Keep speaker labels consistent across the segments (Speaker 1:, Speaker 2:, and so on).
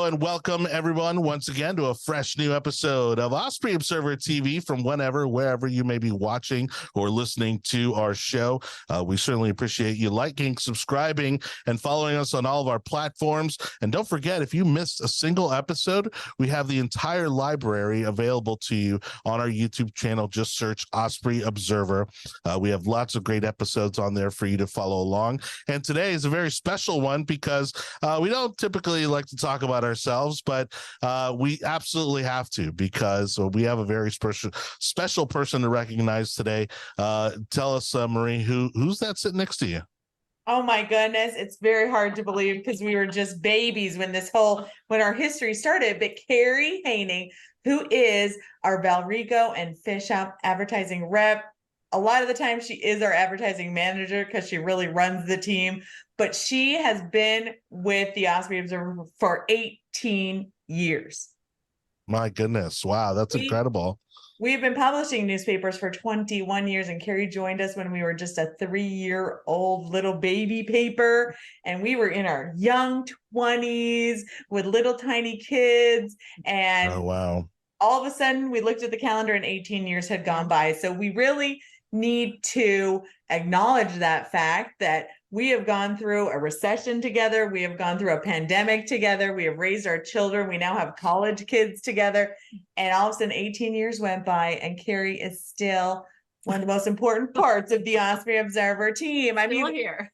Speaker 1: and welcome everyone once again to a fresh new episode of Osprey Observer TV from wherever you may be watching or listening to our show. We certainly appreciate you liking, subscribing, and following us on all of our platforms. And don't forget, if you missed a single episode, we have the entire library available to you on our YouTube channel. Just search Osprey Observer. We have lots of great episodes on there for you to follow along. And today is a very special one because we don't typically like to talk about ourselves, but we absolutely have to because we have a very special person to recognize today. Tell us, Marie, who's that sitting next to you?
Speaker 2: Oh my goodness, it's very hard to believe because we were just babies when our history started. But Kerrie Hoening, who is our Valrico and FishHawk advertising rep. A lot of the time she is our advertising manager because she really runs the team, but she has been with the Osprey Observer for 18 years.
Speaker 1: My goodness. Wow. That's incredible.
Speaker 2: We've been publishing newspapers for 21 years, and Kerrie joined us when we were just a 3-year-old little baby paper, and we were in our young 20s with little tiny kids. And
Speaker 1: oh, wow.
Speaker 2: All of a sudden we looked at the calendar and 18 years had gone by. So we really need to acknowledge that fact that we have gone through a recession together. We have gone through a pandemic together. We have raised our children. We now have college kids together. And all of a sudden 18 years went by and Kerrie is still one of the most important parts of the Osprey Observer team. I mean,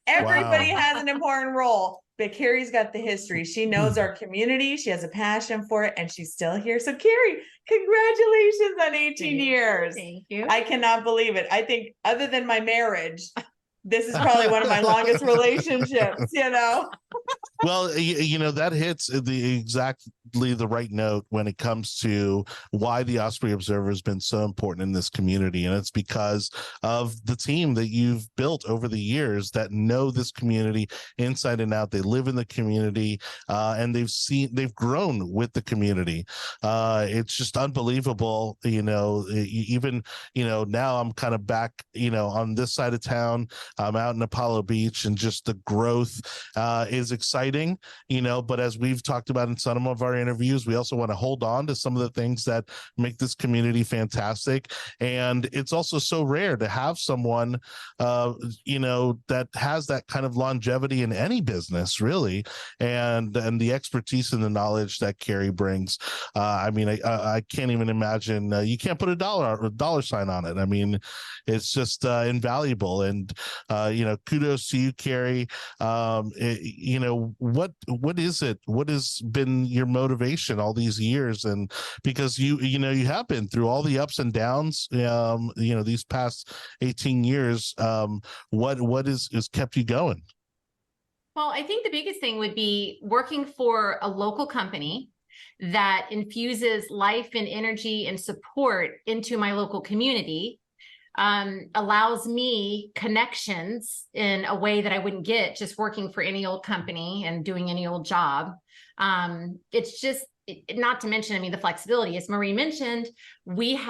Speaker 2: everybody has an important role, but Kerrie's got the history. She knows our community. She has a passion for it, and she's still here. So Kerrie, congratulations on 18 years.
Speaker 3: Thank you.
Speaker 2: I cannot believe it. I think other than my marriage, this is probably one of my longest relationships,
Speaker 1: Well, that hits exactly the right note when it comes to why the Osprey Observer has been so important in this community. And it's because of the team that you've built over the years that know this community inside and out. They live in the community and they've grown with the community. It's just unbelievable. Even now I'm kind of back, on this side of town. I'm out in Apollo Beach, and just the growth is exciting, but as we've talked about in some of our interviews, we also want to hold on to some of the things that make this community fantastic. And it's also so rare to have someone, that has that kind of longevity in any business, really. And the expertise and the knowledge that Kerrie brings. I can't even imagine, you can't put a dollar sign on it. I mean, it's just invaluable. And, kudos to you, Kerrie. What is it? What has been your motivation all these years? And because you have been through all the ups and downs, these past 18 years, what is kept you going?
Speaker 3: Well, I think the biggest thing would be working for a local company that infuses life and energy and support into my local community. Allows me connections in a way that I wouldn't get just working for any old company and doing any old job. It's just, not to mention, the flexibility, as Marie mentioned, we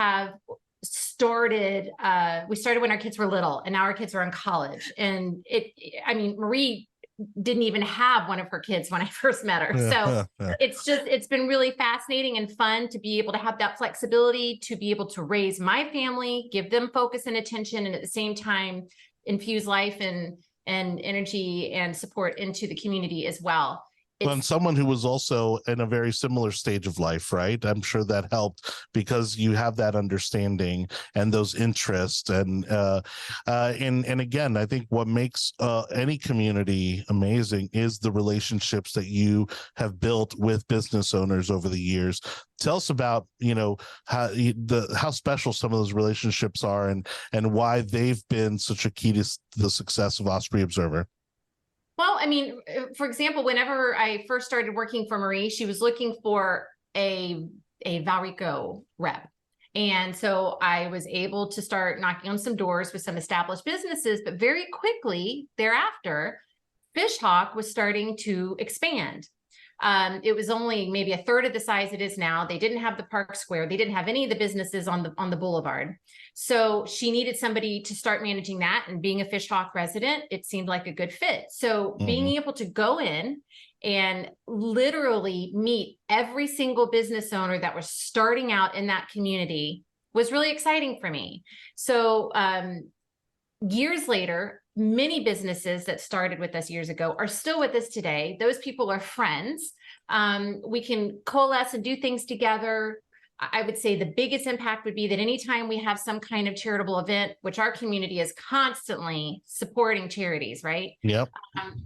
Speaker 3: started when our kids were little, and now our kids are in college. And Marie didn't even have one of her kids when I first met her. So it's been really fascinating and fun to be able to have that flexibility, to be able to raise my family, give them focus and attention, and at the same time, infuse life and energy and support into the community as well.
Speaker 1: And someone who was also in a very similar stage of life, right? I'm sure that helped because you have that understanding and those interests. And again, I think what makes any community amazing is the relationships that you have built with business owners over the years. Tell us about, how special some of those relationships are and why they've been such a key to the success of Osprey Observer.
Speaker 3: Well, for example, whenever I first started working for Marie, she was looking for a Valrico rep. And so I was able to start knocking on some doors with some established businesses, but very quickly thereafter, FishHawk was starting to expand. It was only maybe a third of the size it is now. They didn't have the park square. They didn't have any of the businesses on the boulevard. So she needed somebody to start managing that. And being a FishHawk resident, it seemed like a good fit. So being able to go in and literally meet every single business owner that was starting out in that community was really exciting for me. So years later, many businesses that started with us years ago are still with us today. Those people are friends. We can coalesce and do things together. I would say the biggest impact would be that anytime we have some kind of charitable event, which our community is constantly supporting charities, right?
Speaker 1: Yep.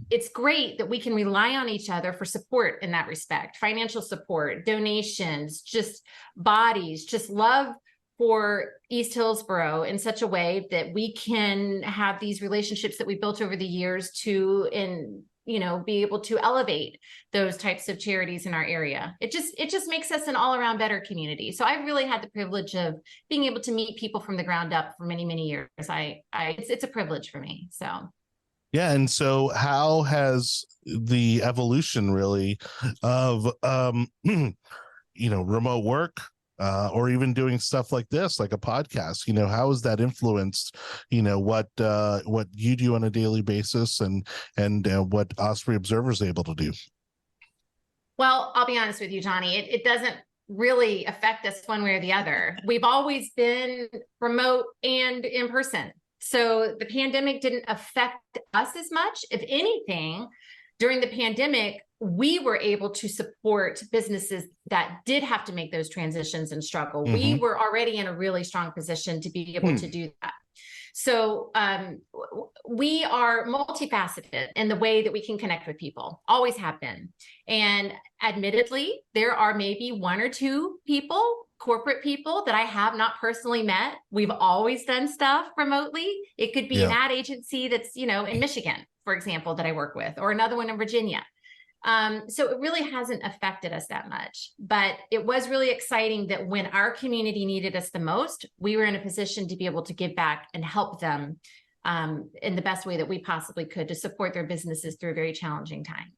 Speaker 3: It's great that we can rely on each other for support in that respect, financial support, donations, just bodies, just love for East Hillsborough in such a way that we can have these relationships that we built over the years to, be able to elevate those types of charities in our area. It just makes us an all around better community. So I've really had the privilege of being able to meet people from the ground up for many, many years. It's a privilege for me. So.
Speaker 1: Yeah. And so how has the evolution really of, remote work, or even doing stuff like this, like a podcast, how has that influenced, what you do on a daily basis and what Osprey Observer is able to do?
Speaker 3: Well, I'll be honest with you, Johnny, it doesn't really affect us one way or the other. We've always been remote and in person. So the pandemic didn't affect us as much. If anything, during the pandemic, we were able to support businesses that did have to make those transitions and struggle. Mm-hmm. We were already in a really strong position to be able to do that. So we are multifaceted in the way that we can connect with people, always have been. And admittedly, there are maybe one or two people, corporate people that I have not personally met. We've always done stuff remotely. It could be an ad agency that's, in Michigan, for example, that I work with, or another one in Virginia. So it really hasn't affected us that much, but it was really exciting that when our community needed us the most, we were in a position to be able to give back and help them in the best way that we possibly could to support their businesses through a very challenging time.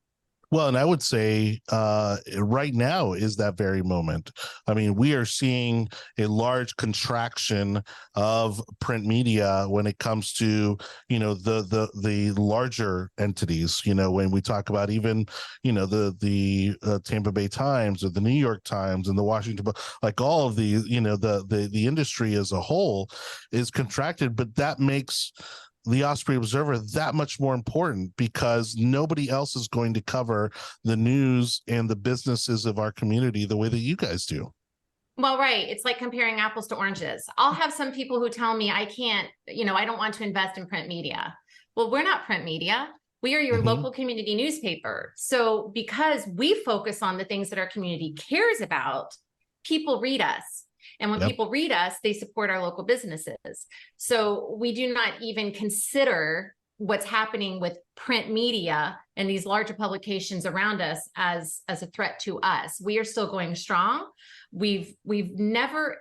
Speaker 1: Well, and I would say right now is that very moment. I mean, we are seeing a large contraction of print media when it comes to, the larger entities. When we talk about even, the Tampa Bay Times or the New York Times and the Washington Post, like all of these, the industry as a whole is contracted, but that makes the Osprey Observer that much more important because nobody else is going to cover the news and the businesses of our community the way that you guys do.
Speaker 3: Well, right. It's like comparing apples to oranges. I'll have some people who tell me I can't, I don't want to invest in print media. Well, we're not print media. We are your local community newspaper. So because we focus on the things that our community cares about, people read us. And when people read us, they support our local businesses. So we do not even consider what's happening with print media and these larger publications around us as a threat to us. We are still going strong. We've never,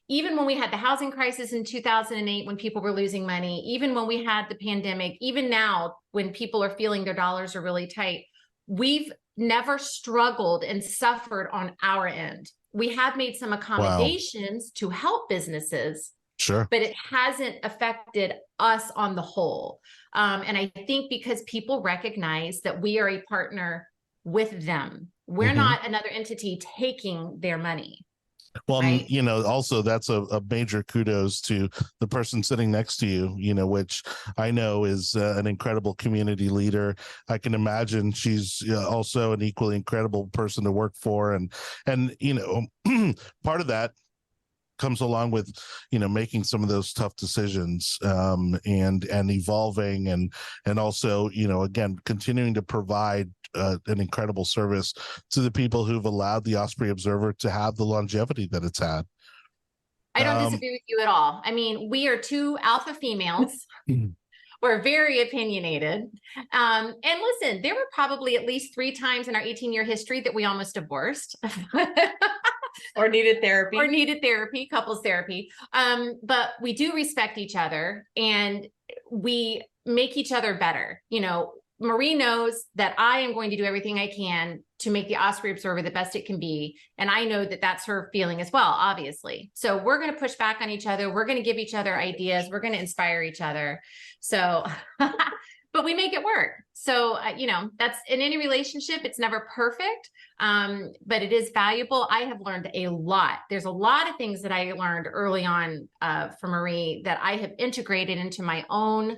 Speaker 3: even when we had the housing crisis in 2008, when people were losing money, even when we had the pandemic, even now when people are feeling their dollars are really tight, we've never struggled and suffered on our end. We have made some accommodations to help businesses,
Speaker 1: sure,
Speaker 3: but it hasn't affected us on the whole. And I think because people recognize that we are a partner with them. We're not another entity taking their money.
Speaker 1: Well,
Speaker 3: right?
Speaker 1: Also that's a major kudos to the person sitting next to you, which I know is an incredible community leader. I can imagine she's also an equally incredible person to work for. And part of that comes along with, making some of those tough decisions and evolving and also, again, continuing to provide an incredible service to the people who've allowed the Osprey Observer to have the longevity that it's had.
Speaker 3: I don't disagree with you at all. I mean, we are two alpha females. We're very opinionated. And listen, there were probably at least 3 times in our 18-year history that we almost divorced.
Speaker 2: Or needed therapy.
Speaker 3: Couples therapy. But we do respect each other and we make each other better. Marie knows that I am going to do everything I can to make the Osprey Observer the best it can be. And I know that that's her feeling as well, obviously. So we're going to push back on each other. We're going to give each other ideas. We're going to inspire each other. So but we make it work. So, that's in any relationship, it's never perfect, but it is valuable. I have learned a lot. There's a lot of things that I learned early on from Marie that I have integrated into my own.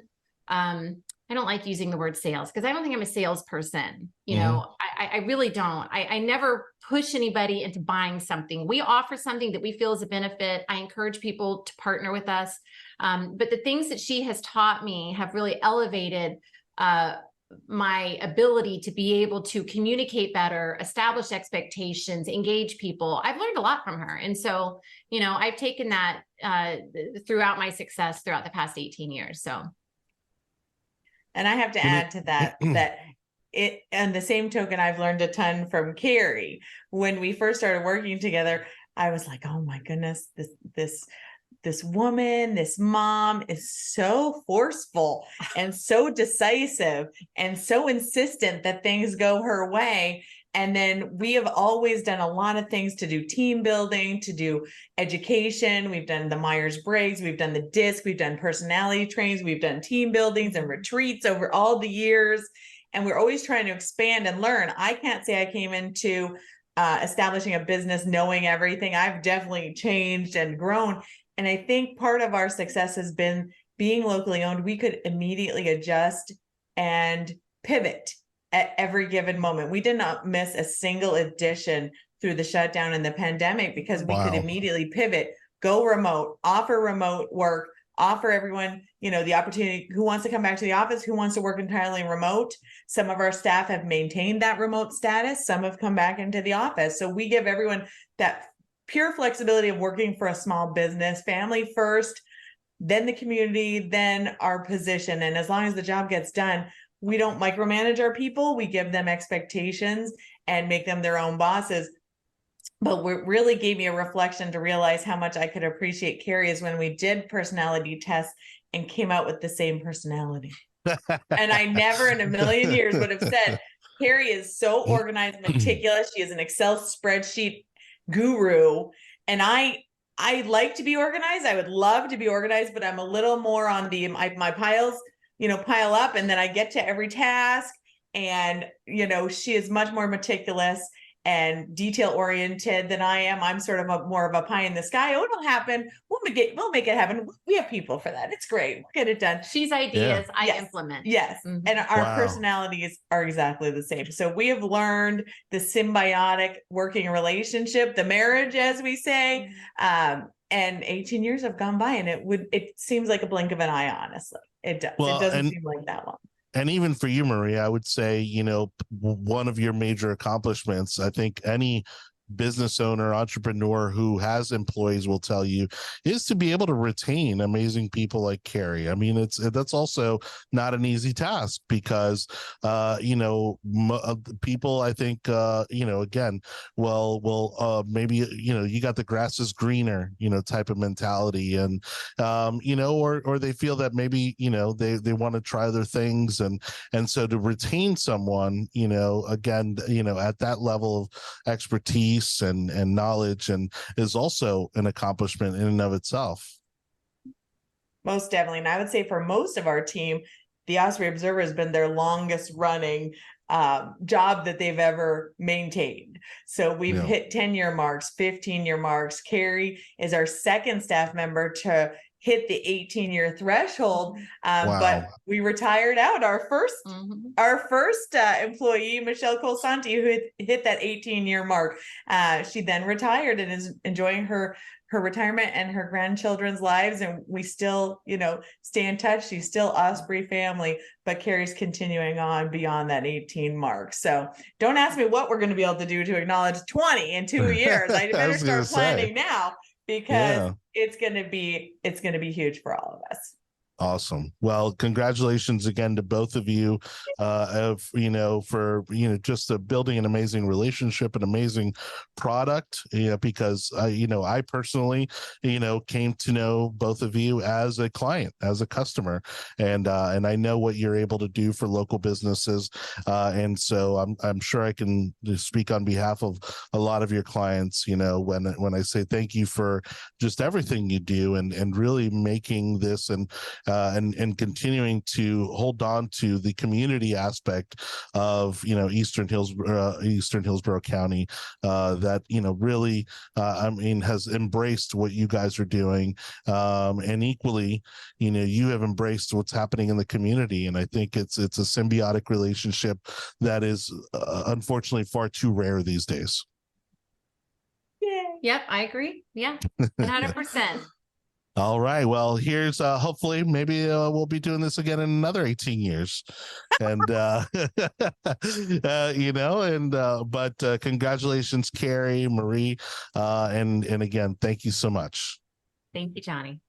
Speaker 3: I don't like using the word sales because I don't think I'm a salesperson. I really don't. I never push anybody into buying something. We offer something that we feel is a benefit. I encourage people to partner with us. But the things that she has taught me have really elevated my ability to be able to communicate better, establish expectations, engage people. I've learned a lot from her. And so, I've taken that throughout my success throughout the past 18 years. So.
Speaker 2: And I have to add to that, and the same token, I've learned a ton from Kerrie. When we first started working together, I was like, oh my goodness, this woman, this mom is so forceful and so decisive and so insistent that things go her way. And then we have always done a lot of things to do team building, to do education. We've done the Myers-Briggs, we've done the DISC, we've done personality trainings, we've done team buildings and retreats over all the years. And we're always trying to expand and learn. I can't say I came into establishing a business knowing everything. I've definitely changed and grown. And I think part of our success has been being locally owned. We could immediately adjust and pivot at every given moment. We did not miss a single edition through the shutdown and the pandemic because we could immediately pivot, go remote, offer remote work, offer everyone, the opportunity who wants to come back to the office, who wants to work entirely remote. Some of our staff have maintained that remote status. Some have come back into the office. So we give everyone that pure flexibility of working for a small business, family first, then the community, then our position. And as long as the job gets done, we don't micromanage our people. We give them expectations and make them their own bosses. But what really gave me a reflection to realize how much I could appreciate Kerrie is when we did personality tests and came out with the same personality. And I never in a million years would have said, Kerrie is so organized, meticulous. She is an Excel spreadsheet guru. And I like to be organized. I would love to be organized, but I'm a little more on my piles, pile up, and then I get to every task. And, she is much more meticulous and detail oriented than I am. I'm sort of more of a pie in the sky. Oh, it'll happen. We'll make it happen. We have people for that. It's great. We'll get it done.
Speaker 3: She's ideas. I implement.
Speaker 2: Yes. Mm-hmm. And our personalities are exactly the same. So we have learned the symbiotic working relationship, the marriage, as we say, and 18 years have gone by and it seems like a blink of an eye. Honestly, it does. It doesn't seem like that long.
Speaker 1: And even for you, Marie, I would say, one of your major accomplishments, I think any business owner, entrepreneur who has employees will tell you, is to be able to retain amazing people like Kerrie. I mean, that's also not an easy task because, people, I think, again, maybe, you got the grass is greener, type of mentality. And, or they feel that maybe, they want to try other things. And so to retain someone, again, at that level of expertise and knowledge and is also an accomplishment in and of itself.
Speaker 2: Most definitely. And I would say for most of our team, the Osprey Observer has been their longest running job that they've ever maintained. So we've hit 10-year marks, 15-year marks. Kerrie is our second staff member to hit the 18-year threshold. But we retired out our first employee, Michelle Colsanti, who hit that 18-year mark. She then retired and is enjoying her retirement and her grandchildren's lives. And we still, stay in touch. She's still Osprey family, but Kerrie's continuing on beyond that 18 mark. So don't ask me what we're going to be able to do to acknowledge 20 in 2 years. I better start planning now because it's going to be huge for all of us.
Speaker 1: Awesome. Well, congratulations again to both of you, for, just building an amazing relationship, an amazing product, because, I personally, came to know both of you as a client, as a customer, and I know what you're able to do for local businesses. And so I'm sure I can speak on behalf of a lot of your clients, when I say thank you for just everything you do and really making this and and continuing to hold on to the community aspect of, Eastern Hillsborough County, that, really, has embraced what you guys are doing. And equally, you have embraced what's happening in the community. And I think it's a symbiotic relationship that is unfortunately far too rare these days.
Speaker 3: Yep, I agree. Yeah, 100%.
Speaker 1: All right. Well, here's hopefully maybe we'll be doing this again in another 18 years. And but congratulations, Kerrie, Marie, and again, thank you so much.
Speaker 3: Thank you, Johnny.